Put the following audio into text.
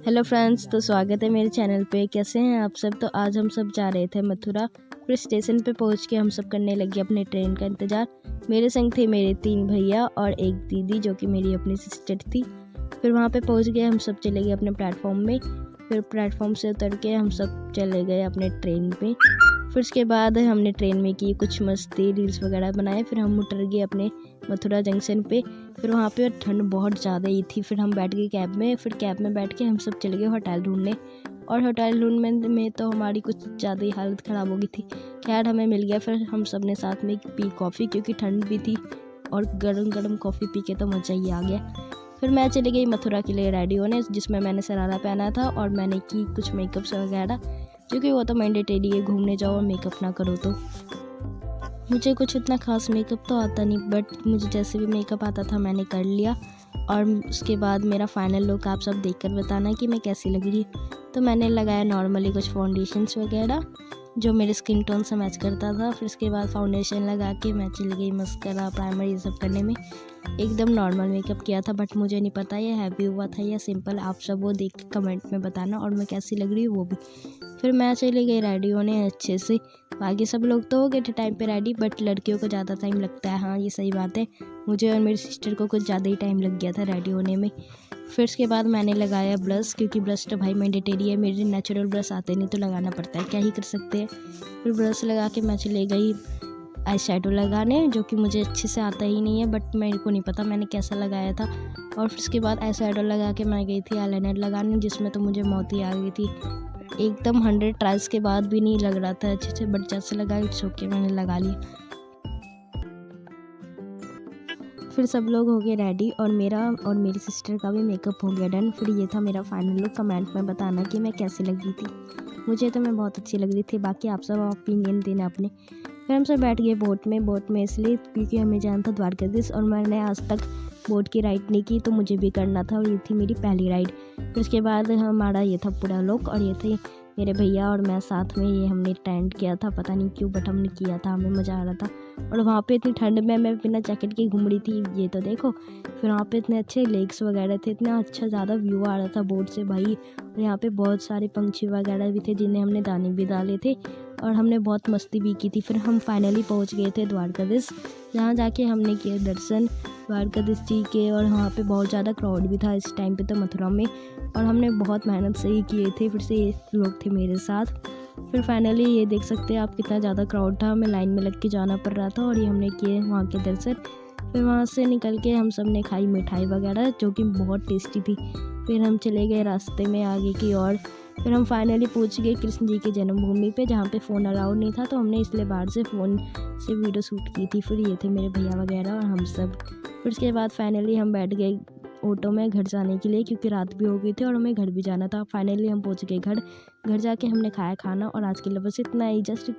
Hello friends, तो स्वागत है मेरे चैनल पे। कैसे हैं आप सब। तो आज हम सब जा रहे थे मथुरा। फिर स्टेशन पे पहुंच के हम सब करने लगे अपने ट्रेन का इंतज़ार। मेरे संग थे मेरे 3 भैया और एक दीदी जो कि मेरी अपनी सिस्टर थी। फिर वहाँ पे पहुंच गए, हम सब चले गए अपने प्लेटफॉर्म में। फिर प्लेटफॉर्म से उतर के हम सब चले गए अपने ट्रेन पे। फिर उसके बाद हमने ट्रेन में की कुछ मस्ती, रील्स वगैरह बनाए। फिर हम उतर गए अपने मथुरा जंक्शन पे। फिर वहाँ पे ठंड बहुत ज़्यादा ही थी। फिर हम बैठ गए कैब में। फिर कैब में बैठ के हम सब चले गए होटल ढूंढने। और होटल ढूंढने में तो हमारी कुछ ज़्यादा ही हालत ख़राब हो गई थी। खैर हमें मिल गया। फिर हम सब ने साथ में पी कॉफ़ी, क्योंकि ठंड भी थी और गरम गरम कॉफ़ी पी के तो मज़ा ही आ गया। फिर मैं चली गई मथुरा के लिए रेडी होने, जिसमें मैंने शरारा पहना था और मैंने की कुछ मेकअप्स वगैरह, क्योंकि वो तो मैंडेटरी है, घूमने जाओ और मेकअप ना करो तो। मुझे कुछ इतना ख़ास मेकअप तो आता नहीं, बट मुझे जैसे भी मेकअप आता था मैंने कर लिया। और उसके बाद मेरा फाइनल लुक आप सब देखकर बताना कि मैं कैसी लग रही। तो मैंने लगाया नॉर्मली कुछ फाउंडेशंस वगैरह जो मेरे स्किन टोन से मैच करता था। फिर उसके बाद फाउंडेशन लगा के मैं चली गई मस्करा, प्राइमर ये सब करने में। एकदम नॉर्मल मेकअप किया था, बट मुझे नहीं पता ये हैवी हुआ था या सिंपल। आप सब वो देख के कमेंट में बताना, और मैं कैसी लग रही हूँ वो भी। फिर मैं चली गई रेडी होने अच्छे से। बाकी सब लोग तो हो गए थे टाइम पे रेडी, बट लड़कियों को ज़्यादा टाइम लगता है। हाँ, ये सही बात है। मुझे और मेरी सिस्टर को कुछ ज़्यादा ही टाइम लग गया था रेडी होने में। फिर उसके बाद मैंने लगाया ब्लश, क्योंकि ब्लश तो भाई मैंडेटरी है। मेरे नेचुरल ब्लश आते नहीं तो लगाना पड़ता है, क्या ही कर सकते हैं। फिर ब्रश लगा के मैं चली गई आई शेडो लगाने, जो कि मुझे अच्छे से आता ही नहीं है, बट मेरे को नहीं पता मैंने कैसा लगाया था। और फिर उसके बाद आई शेडो लगा के मैं गई थी आईलाइनर लगाने, जिसमें तो मुझे मौत ही आ गई थी। एकदम 100 ट्रायल्स के बाद भी नहीं लग रहा था अच्छे से, बट जैसे लगा इट्स ओके, मैंने लगा लिया। फिर सब लोग हो गए रेडी और मेरा और मेरी सिस्टर का भी मेकअप हो गया डन। फिर ये था मेरा फाइनल लुक। कमेंट में बताना कि मैं कैसी लग रही थी। मुझे तो मैं बहुत अच्छी लग रही थी, बाकी आप सब ओपिनियन देना अपने। फिर हम सब बैठ गए बोट में इसलिए क्योंकि हमें जाना था द्वारकाधीश, और मैंने आज तक बोट की राइड नहीं की, तो मुझे भी करना था, और ये थी मेरी पहली राइड। फिर उसके बाद हमारा ये था पूरा लुक, और ये थे मेरे भैया और मैं साथ में। ये हमने टेंट किया था, पता नहीं क्यों, बट हमने किया था, हमें मज़ा आ रहा था। और वहाँ पे इतनी ठंड में मैं बिना जैकेट के घूम रही थी, ये तो देखो। फिर वहाँ पे इतने अच्छे लेक्स वगैरह थे, इतना अच्छा ज़्यादा व्यू आ रहा था बोट से भाई। और यहाँ पे बहुत सारे पंछी वगैरह भी थे, जिन्हें हमने दाने भी डाले थे, और हमने बहुत मस्ती भी की थी। फिर हम फाइनली पहुँच गए थे द्वारकाधीश, जहाँ जाके हमने किए दर्शन द्वारकाधीश जी के। और वहाँ पे बहुत ज़्यादा क्राउड भी था इस टाइम पे तो मथुरा में, और हमने बहुत मेहनत से ही किए थे। फिर से ये लोग थे मेरे साथ। फिर फाइनली ये देख सकते हैं आप कितना ज़्यादा क्राउड था, हमें लाइन में लग के जाना पड़ रहा था, और ये हमने किए वहाँ के दर्शन। फिर वहाँ से निकल के हम सब ने खाई मिठाई वगैरह, जो कि बहुत टेस्टी थी। फिर हम चले गए रास्ते में आगे की ओर। फिर हम फाइनली पहुँच गए कृष्ण जी की जन्मभूमि पे, जहाँ पे फ़ोन अलाउड नहीं था, तो हमने इसलिए बाहर से फ़ोन से वीडियो शूट की थी। फिर ये थे मेरे भैया वगैरह और हम सब। फिर उसके बाद फाइनली हम बैठ गए ऑटो में घर जाने के लिए, क्योंकि रात भी हो गई थी और हमें घर भी जाना था। फाइनली हम पहुंच गए घर। घर जाके हमने खाया खाना, और आज के लिए बस इतना ही। जस्ट